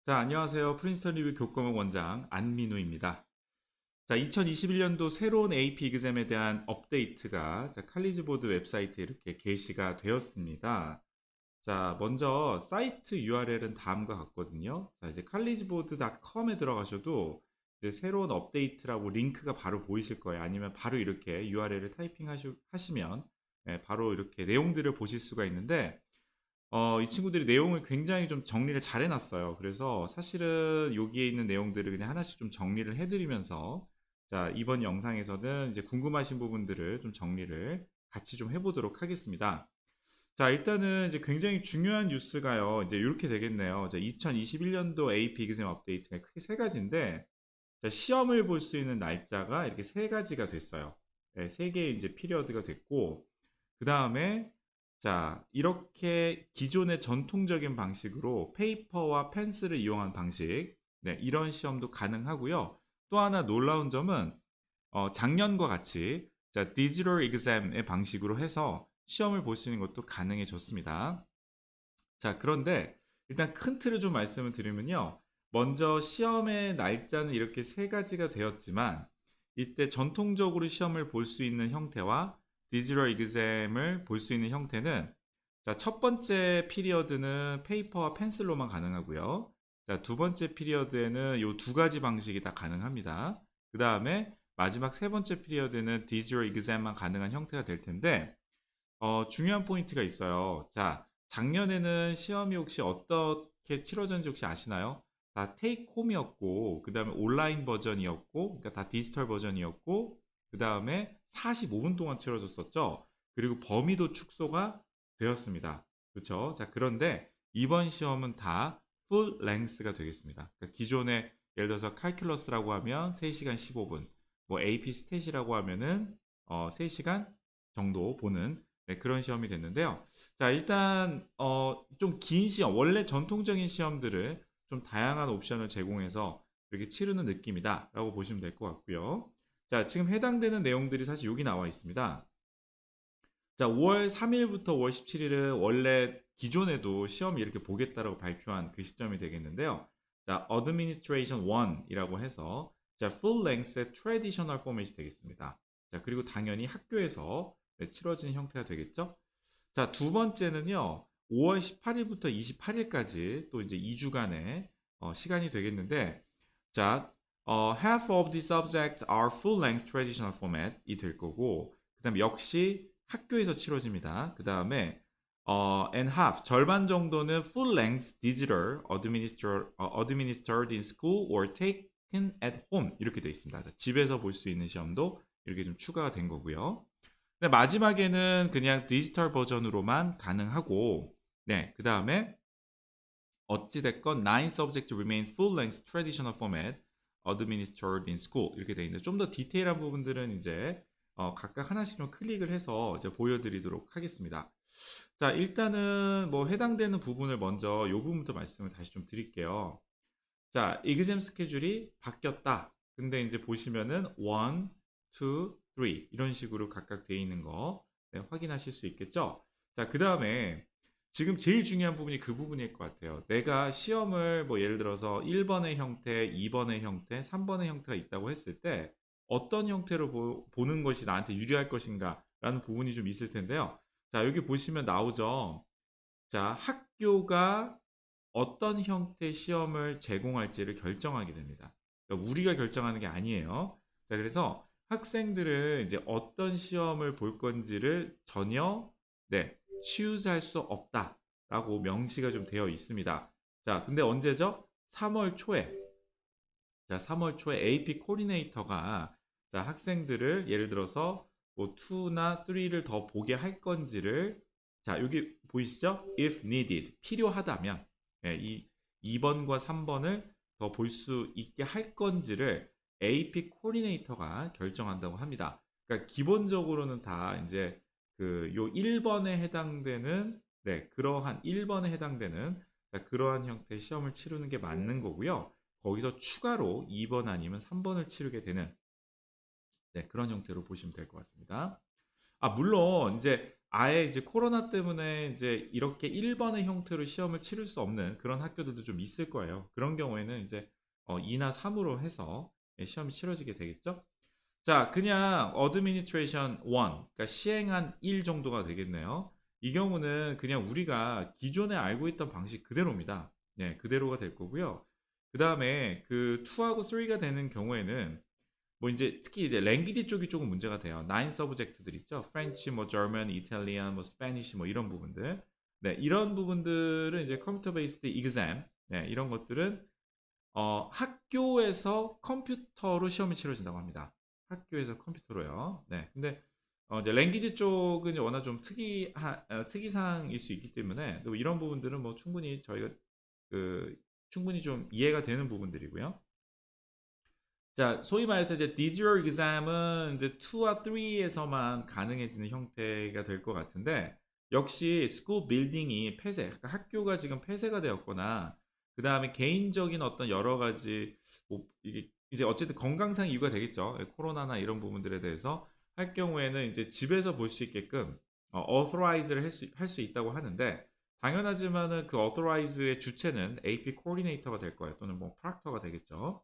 자, 안녕하세요. 프린스턴 리뷰 교과목 원장 안민우입니다. 자, 2021년도 새로운 AP exam에 대한 업데이트가 칼리지보드 웹사이트에 이렇게 게시가 되었습니다. 자, 먼저 사이트 URL은 다음과 같거든요. 자, 이제 college보드.com에 들어가셔도 이제 새로운 업데이트라고 링크가 바로 보이실 거예요. 아니면 바로 이렇게 URL을 타이핑하시면 바로 이렇게 내용들을 보실 수가 있는데 이 친구들이 내용을 굉장히 좀 정리를 잘 해놨어요. 그래서 사실은 여기에 있는 내용들을 그냥 하나씩 좀 정리를 해드리면서 자, 이번 영상에서는 이제 궁금하신 부분들을 좀 정리를 같이 좀 해보도록 하겠습니다. 자, 일단은 이제 굉장히 중요한 뉴스가요. 이제 이렇게 되겠네요. 자, 2021년도 AP exam 업데이트가 크게 세 가지인데, 자, 시험을 볼 수 있는 날짜가 이렇게 세 가지가 됐어요. 네, 세 개의 이제 피리어드가 됐고, 그 다음에 자, 이렇게 기존의 전통적인 방식으로 페이퍼와 펜슬을 이용한 방식, 네, 이런 시험도 가능하고요. 또 하나 놀라운 점은 작년과 같이 자, 디지털 exam의 방식으로 해서 시험을 볼 수 있는 것도 가능해졌습니다. 자, 그런데 일단 큰 틀을 좀 말씀을 드리면요. 먼저 시험의 날짜는 이렇게 세 가지가 되었지만 이때 전통적으로 시험을 볼 수 있는 형태와 디지털 exam을 볼 수 있는 형태는 자, 첫 번째 피리어드는 페이퍼와 펜슬로만 가능하고요. 자, 두 번째 피리어드에는 이 두 가지 방식이 다 가능합니다. 그 다음에 마지막 세 번째 피리어드는 디지털 exam만 가능한 형태가 될 텐데 중요한 포인트가 있어요. 자, 작년에는 시험이 혹시 어떻게 치러졌는지 혹시 아시나요? 다 테이크 홈이었고, 그 다음에 온라인 버전이었고, 그러니까 다 디지털 버전이었고, 그 다음에 45분 동안 치러졌었죠. 그리고 범위도 축소가 되었습니다. 그렇죠? 자, 그런데 이번 시험은 다 풀 랭스가 되겠습니다. 그러니까 기존에 예를 들어서 칼큘러스라고 하면 3시간 15분, 뭐 AP 스탯이라고 하면은 3시간 정도 보는 네, 그런 시험이 됐는데요. 자, 일단 좀 긴 시험, 원래 전통적인 시험들을 좀 다양한 옵션을 제공해서 이렇게 치르는 느낌이다라고 보시면 될 것 같고요. 자, 지금 해당되는 내용들이 사실 여기 나와 있습니다. 자, 5월 3일부터 5월 17일은 원래 기존에도 시험이 이렇게 보겠다라고 발표한 그 시점이 되겠는데요. 자, Administration 1이라고 해서 자, Full Length의 Traditional Format이 되겠습니다. 자, 그리고 당연히 학교에서 네, 치러진 형태가 되겠죠. 자, 두 번째는요. 5월 18일부터 28일까지 또 이제 2주간의 시간이 되겠는데 자, half of the subjects are full-length traditional format이 될 거고 그 다음에 역시 학교에서 치러집니다. 그 다음에 and half, 절반 정도는 full-length digital administered in school or taken at home 이렇게 되어 있습니다. 자, 집에서 볼 수 있는 시험도 이렇게 좀 추가가 된 거고요. 근데 마지막에는 그냥 디지털 버전으로만 가능하고, 네, 그 다음에 어찌됐건 9 subject remain full-length traditional format administered in school 이렇게 돼 있는데 좀 더 디테일한 부분들은 이제 각각 하나씩 좀 클릭을 해서 이제 보여드리도록 하겠습니다. 자, 일단은 뭐 해당되는 부분을 먼저 이 부분부터 말씀을 다시 좀 드릴게요. 자, exam 스케줄이 바뀌었다. 근데 이제 보시면은 1, 2, 3 이런 식으로 각각 되어 있는 거 네, 확인하실 수 있겠죠? 자, 그 다음에 지금 제일 중요한 부분이 그 부분일 것 같아요. 내가 시험을 뭐 예를 들어서 1번의 형태, 2번의 형태, 3번의 형태가 있다고 했을 때 어떤 형태로 보는 것이 나한테 유리할 것인가 라는 부분이 좀 있을 텐데요. 자, 여기 보시면 나오죠. 자, 학교가 어떤 형태의 시험을 제공할지를 결정하게 됩니다. 그러니까 우리가 결정하는 게 아니에요. 자, 그래서 학생들은 이제 어떤 시험을 볼 건지를 전혀 네, 취우할 수 없다라고 명시가 좀 되어 있습니다. 자, 근데 언제죠? 3월 초에. 자, 3월 초에 AP 코디네이터가 자, 학생들을 예를 들어서 뭐 2나 3를 더 보게 할 건지를 자, 여기 보이시죠? if needed. 필요하다면 예, 이 2번과 3번을 더 볼 수 있게 할 건지를 AP 코디네이터가 결정한다고 합니다. 그러니까 기본적으로는 다 이제 그 요 1번에 해당되는 네, 그러한 1번에 해당되는 자, 그러한 형태의 시험을 치르는 게 맞는 거고요. 거기서 추가로 2번 아니면 3번을 치르게 되는 네, 그런 형태로 보시면 될 것 같습니다. 아, 물론 이제 아예 이제 코로나 때문에 이제 이렇게 1번의 형태로 시험을 치를 수 없는 그런 학교들도 좀 있을 거예요. 그런 경우에는 이제 2나 3으로 해서 시험이 치러지게 되겠죠. 자, 그냥 Administration 1, 그러니까 시행한 1 정도가 되겠네요. 이 경우는 그냥 우리가 기존에 알고 있던 방식 그대로입니다. 네, 그대로가 될 거고요. 그 다음에 그 2하고 3가 되는 경우에는 뭐 이제 특히 이제 랭귀지 쪽이 조금 문제가 돼요. 9 서브젝트들 있죠. 프렌치, 뭐 German, 이탈리안, 뭐 스페니쉬 뭐 이런 부분들. 네, 이런 부분들은 이제 컴퓨터 베이스드 exam. 네, 이런 것들은 학교에서 컴퓨터로 시험이 치러진다고 합니다. 학교에서 컴퓨터로요. 네, 근데 이제 랭귀지 쪽은 이제 워낙 좀 특이사항일 수 있기 때문에 또 이런 부분들은 뭐 충분히 저희가 그 충분히 좀 이해가 되는 부분들이고요. 자, 소위 말해서 이제 digital exam은 이제 2와 3에서만 가능해지는 형태가 될 것 같은데, 역시 school building이 폐쇄, 그러니까 학교가 지금 폐쇄가 되었거나, 그 다음에 개인적인 어떤 여러 가지, 뭐, 이게 이제 어쨌든 건강상 이유가 되겠죠. 코로나나 이런 부분들에 대해서 할 경우에는 이제 집에서 볼 수 있게끔 authorize를 할 수 있다고 하는데, 당연하지만은 그 authorize의 주체는 AP coordinator가 될 거예요. 또는 뭐 proctor가 되겠죠.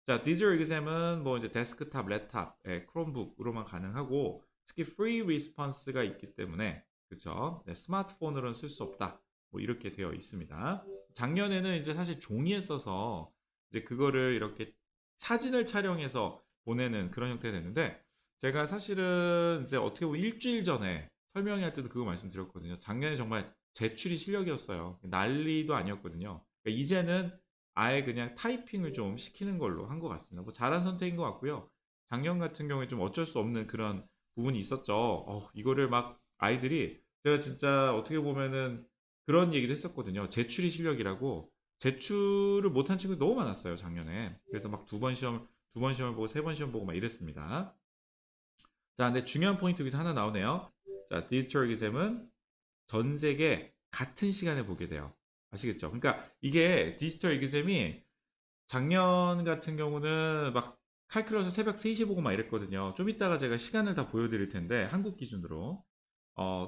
자, 디지털 exam은 뭐 이제 데스크탑, 랩탑, 크롬북으로만 가능하고 특히 free response가 있기 때문에 그쵸? 네, 스마트폰으로는 쓸 수 없다. 뭐 이렇게 되어 있습니다. 작년에는 이제 사실 종이에 써서 이제 그거를 이렇게 사진을 촬영해서 보내는 그런 형태가 됐는데 제가 사실은 이제 어떻게 보면 일주일 전에 설명회 할 때도 그거 말씀드렸거든요. 작년에 정말 제출이 실력이었어요. 난리도 아니었거든요. 그러니까 이제는 아예 그냥 타이핑을 좀 시키는 걸로 한 것 같습니다. 뭐 잘한 선택인 것 같고요. 작년 같은 경우에 좀 어쩔 수 없는 그런 부분이 있었죠. 이거를 막 아이들이 제가 진짜 어떻게 보면은 그런 얘기도 했었거든요. 제출이 실력이라고 제출을 못한 친구들 너무 많았어요, 작년에. 그래서 막 두 번 시험을 보고 세 번 시험 보고 막 이랬습니다. 자, 근데 중요한 포인트 여기서 하나 나오네요. 자, 디지털 기셈은 전 세계 같은 시간에 보게 돼요. 아시겠죠? 그러니까 이게 디지털 에기셈이 작년 같은 경우는 막 칼큘러스 새벽 3시 보고 막 이랬거든요. 좀 이따가 제가 시간을 다 보여드릴 텐데 한국 기준으로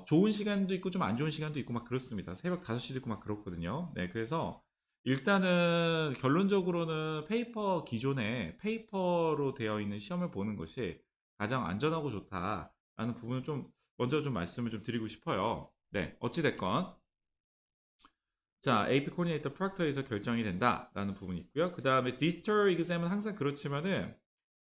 좋은 시간도 있고 좀 안 좋은 시간도 있고 막 그렇습니다. 새벽 5시도 있고 막 그렇거든요. 네, 그래서 일단은 결론적으로는 기존에 페이퍼로 되어 있는 시험을 보는 것이 가장 안전하고 좋다라는 부분을 좀 먼저 좀 말씀을 좀 드리고 싶어요. 네, 어찌됐건 자, AP 코디네이터 프락터에서 결정이 된다라는 부분이 있고요. 그 다음에 디지털 exam은 항상 그렇지만은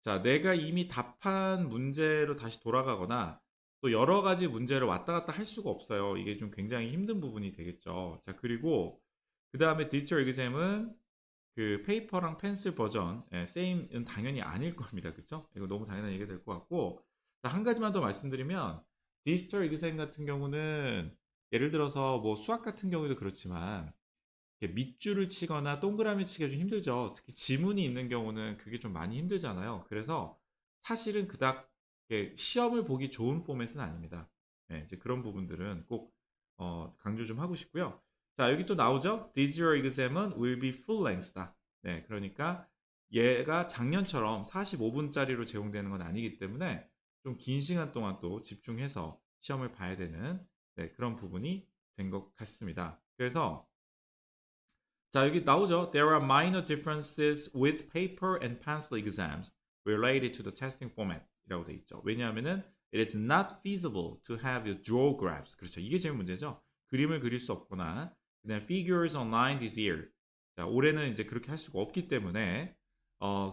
자, 내가 이미 답한 문제로 다시 돌아가거나 또 여러 가지 문제를 왔다 갔다 할 수가 없어요. 이게 좀 굉장히 힘든 부분이 되겠죠. 자, 그리고 그 다음에 디지털 exam은 그 페이퍼랑 펜슬 버전 세임은 당연히 아닐 겁니다. 그쵸? 이거 너무 당연한 얘기가 될 것 같고 자, 한 가지만 더 말씀드리면 디지털 exam 같은 경우는 예를 들어서 뭐 수학 같은 경우도 그렇지만 이렇게 밑줄을 치거나 동그라미 치기가 좀 힘들죠. 특히 지문이 있는 경우는 그게 좀 많이 힘들잖아요. 그래서 사실은 그닥 이렇게 시험을 보기 좋은 포맷은 아닙니다. 네, 이제 그런 부분들은 꼭 강조 좀 하고 싶고요. 자, 여기 또 나오죠? Digital exam은 will be full length다. 네, 그러니까 얘가 작년처럼 45분짜리로 제공되는 건 아니기 때문에 좀 긴 시간 동안 또 집중해서 시험을 봐야 되는 네, 그런 부분이 된 것 같습니다. 그래서 자, 여기 나오죠. There are minor differences with paper and pencil exams related to the testing format 이라고 돼 있죠. 왜냐하면은 it is not feasible to have you draw graphs. 그렇죠. 이게 제일 문제죠. 그림을 그릴 수 없거나 그다음 figures online this year. 자, 올해는 이제 그렇게 할 수가 없기 때문에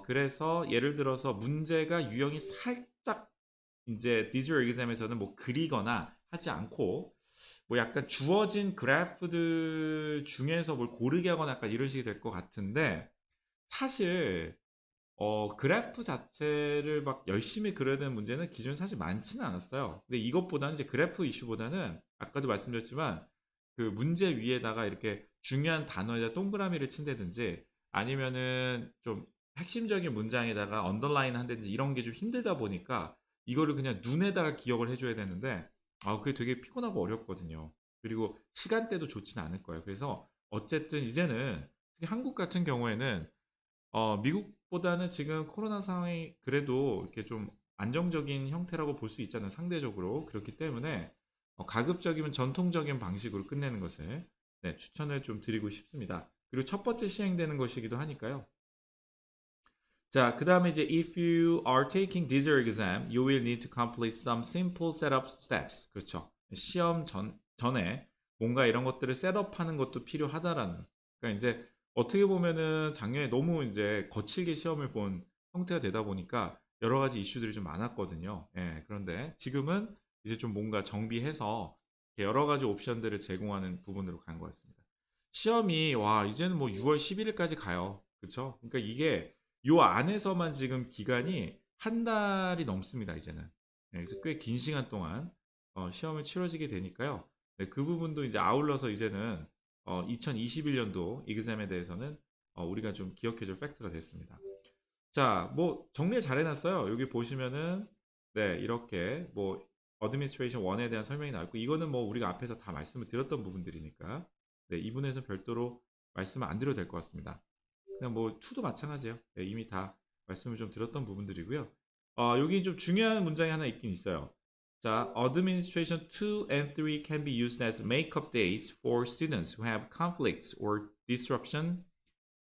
그래서 예를 들어서 문제가 유형이 살짝 이제 디지털 exam에서는 뭐 그리거나 하지 않고 뭐 약간 주어진 그래프들 중에서 뭘 고르게 하거나 약간 이런 식이 될 것 같은데 사실 그래프 자체를 막 열심히 그려야 되는 문제는 기존에 사실 많지는 않았어요. 근데 이것보다는 이제 그래프 이슈보다는 아까도 말씀드렸지만 그 문제 위에다가 이렇게 중요한 단어에다 동그라미를 친다든지 아니면은 좀 핵심적인 문장에다가 언더라인 한다든지 이런 게 좀 힘들다 보니까 이거를 그냥 눈에다가 기억을 해줘야 되는데 그게 되게 피곤하고 어렵거든요. 그리고 시간대도 좋지는 않을 거예요. 그래서 어쨌든 이제는 특히 한국 같은 경우에는 미국보다는 지금 코로나 상황이 그래도 이렇게 좀 안정적인 형태라고 볼 수 있잖아요. 상대적으로. 그렇기 때문에 가급적이면 전통적인 방식으로 끝내는 것을 네, 추천을 좀 드리고 싶습니다. 그리고 첫 번째 시행되는 것이기도 하니까요. 자, 그 다음에 이제 if you are taking this exam, you will need to complete some simple setup steps. 그렇죠. 시험 전에 뭔가 이런 것들을 셋업하는 것도 필요하다라는. 그러니까 이제 어떻게 보면은 작년에 너무 이제 거칠게 시험을 본 형태가 되다 보니까 여러 가지 이슈들이 좀 많았거든요. 예, 그런데 지금은 이제 좀 뭔가 정비해서 여러 가지 옵션들을 제공하는 부분으로 간 것 같습니다. 시험이 와 이제는 뭐 6월 11일까지 가요. 그렇죠? 그러니까 이게 요 안에서만 지금 기간이 한 달이 넘습니다, 이제는. 네, 그래서 꽤 긴 시간 동안 시험을 치러지게 되니까요. 네, 그 부분도 이제 아울러서 이제는 2021년도 이그잼에 대해서는 우리가 좀 기억해줄 팩트가 됐습니다. 자, 뭐 정리 잘 해놨어요. 여기 보시면은 네, 이렇게 뭐 어드미니스트레이션 1에 대한 설명이 나왔고 이거는 뭐 우리가 앞에서 다 말씀을 드렸던 부분들이니까 네, 이 부분에서 별도로 말씀을 안 드려도 될 것 같습니다. 그냥 뭐 2도 마찬가지예요. 네, 이미 다 말씀을 좀 드렸던 부분들이고요. 여기 좀 중요한 문장이 하나 있긴 있어요. 자, Administration 2 and 3 can be used as make-up dates for students who have conflicts or disruption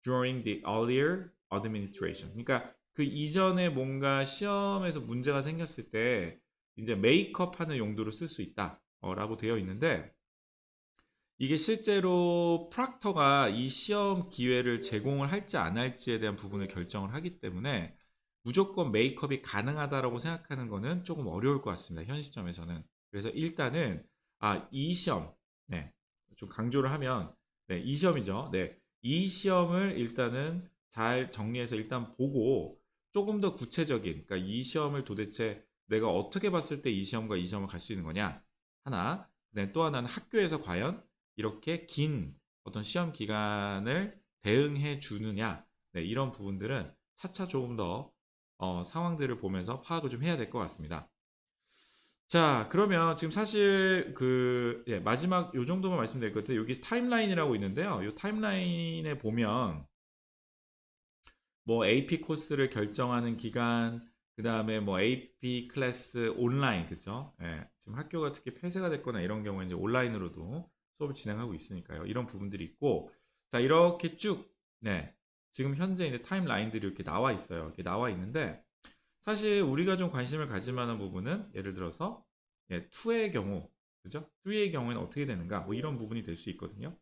during the earlier administration. 그러니까 그 이전에 뭔가 시험에서 문제가 생겼을 때 이제 메이크업 하는 용도로 쓸 수 있다. 라고 되어 있는데 이게 실제로 프락터가 이 시험 기회를 제공을 할지 안 할지에 대한 부분을 결정을 하기 때문에 무조건 메이크업이 가능하다라고 생각하는 거는 조금 어려울 것 같습니다. 현 시점에서는. 그래서 일단은 이 시험, 네, 좀 강조를 하면 네, 이 시험이죠. 네, 이 시험을 일단은 잘 정리해서 일단 보고 조금 더 구체적인, 그러니까 이 시험을 도대체 내가 어떻게 봤을 때 이 시험과 이 시험을 갈 수 있는 거냐 하나, 네, 또 하나는 학교에서 과연 이렇게 긴 어떤 시험 기간을 대응해 주느냐 네, 이런 부분들은 차차 조금 더 상황들을 보면서 파악을 좀 해야 될 것 같습니다. 자, 그러면 지금 사실 예, 마지막 요 정도만 말씀드릴 것 같아요. 여기 타임라인이라고 있는데요. 이 타임라인에 보면 뭐 AP 코스를 결정하는 기간, 그 다음에 뭐 AP 클래스 온라인, 그죠? 예, 지금 학교가 특히 폐쇄가 됐거나 이런 경우에 이제 온라인으로도 수업을 진행하고 있으니까요. 이런 부분들이 있고, 자, 이렇게 쭉, 네, 지금 현재 이제 타임라인들이 이렇게 나와 있어요. 이렇게 나와 있는데, 사실 우리가 좀 관심을 가질 만한 부분은 예를 들어서, 예, 2의 경우, 그죠? 3의 경우에는 어떻게 되는가? 뭐 이런 부분이 될 수 있거든요.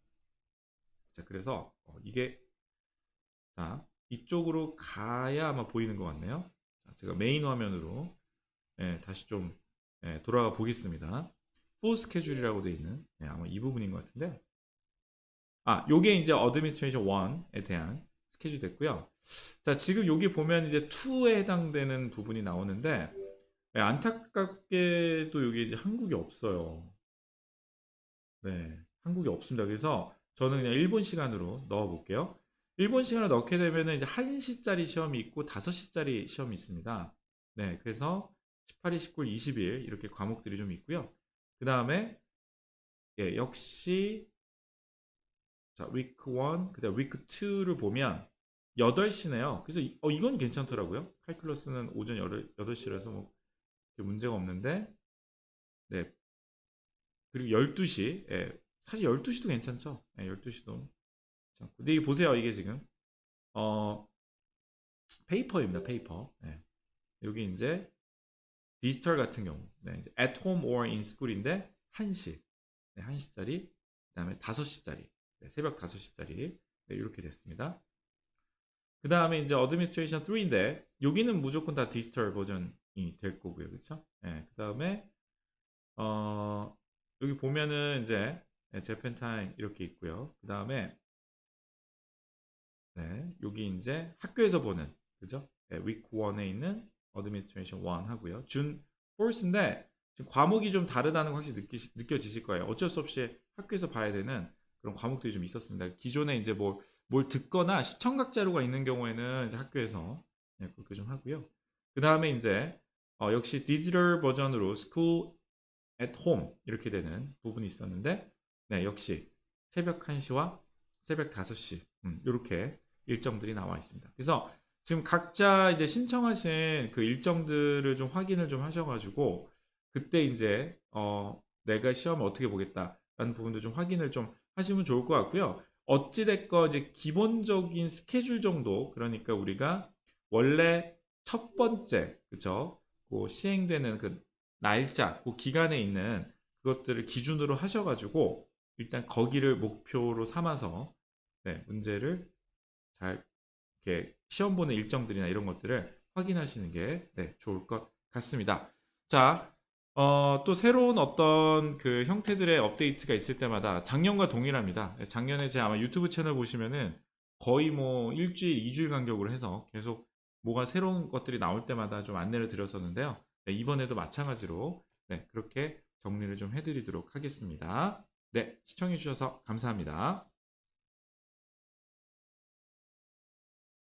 자, 그래서 이게 자, 이쪽으로 가야 아마 보이는 것 같네요. 자, 제가 메인 화면으로 다시 좀 돌아가 보겠습니다. 풀 스케줄이라고 되어 있는 아마 이 부분인 것 같은데 요게 이제 어드미니스트레이션 1에 대한 스케줄 됐고요. 자, 지금 여기 보면 이제 2에 해당되는 부분이 나오는데 안타깝게도 여기 이제 한국이 없어요. 네, 한국이 없습니다. 그래서 저는 그냥 일본 시간으로 넣어 볼게요. 일본 시간을 넣게 되면은 이제 1시짜리 시험이 있고 5시짜리 시험이 있습니다. 네, 그래서 18일, 19일, 20일 이렇게 과목들이 좀 있고요. 그 다음에 예, 역시 자, week 1, 그 다음 week 2를 보면 8시네요. 그래서 이건 괜찮더라고요. 칼큘러스는 오전 8시라서 뭐 문제가 없는데 네, 그리고 12시 예, 사실 12시도 괜찮죠. 예, 12시도 근데 이 보세요. 이게 지금 어 페이퍼입니다. 페이퍼. 네. 여기 이제 디지털 같은 경우 네, 이제 at home or in school인데 1시 네, 1시짜리 그다음에 5시짜리 네, 새벽 5시짜리 네, 이렇게 됐습니다. 그 다음에 이제 어드미니스트레이션 3인데 여기는 무조건 다 디지털 버전이 될 거고요. 그렇죠? 네, 그 다음에 여기 보면은 이제 재팬 타임 이렇게 있고요. 그 다음에 네, 여기 이제 학교에서 보는 그죠? 네, week 1에 있는 administration 1 하고요. 준 4스인데 지금 과목이 좀 다르다는 거 확실히 느껴지실 거예요. 어쩔 수 없이 학교에서 봐야 되는 그런 과목들이 좀 있었습니다. 기존에 이제 뭘 듣거나 시청각 자료가 있는 경우에는 이제 학교에서 네, 그렇게 좀 하고요. 그 다음에 이제 역시 디지털 버전으로 school at home 이렇게 되는 부분이 있었는데 네, 역시 새벽 1시와 새벽 5시 이렇게 일정들이 나와 있습니다. 그래서 지금 각자 이제 신청하신 그 일정들을 좀 확인을 좀 하셔가지고 그때 이제 내가 시험을 어떻게 보겠다라는 부분도 좀 확인을 좀 하시면 좋을 것 같고요. 어찌됐건 이제 기본적인 스케줄 정도, 그러니까 우리가 원래 첫 번째, 그쵸? 그 시행되는 그 날짜, 그 기간에 있는 그것들을 기준으로 하셔가지고 일단 거기를 목표로 삼아서 네, 문제를 잘 이렇게 시험 보는 일정들이나 이런 것들을 확인하시는 게 네, 좋을 것 같습니다. 자, 또 새로운 어떤 그 형태들의 업데이트가 있을 때마다 작년과 동일합니다. 네, 작년에 제 아마 유튜브 채널 보시면은 거의 뭐 일주일, 이주일 간격으로 해서 계속 뭐가 새로운 것들이 나올 때마다 좀 안내를 드렸었는데요. 네, 이번에도 마찬가지로 네, 그렇게 정리를 좀 해드리도록 하겠습니다. 네, 시청해주셔서 감사합니다.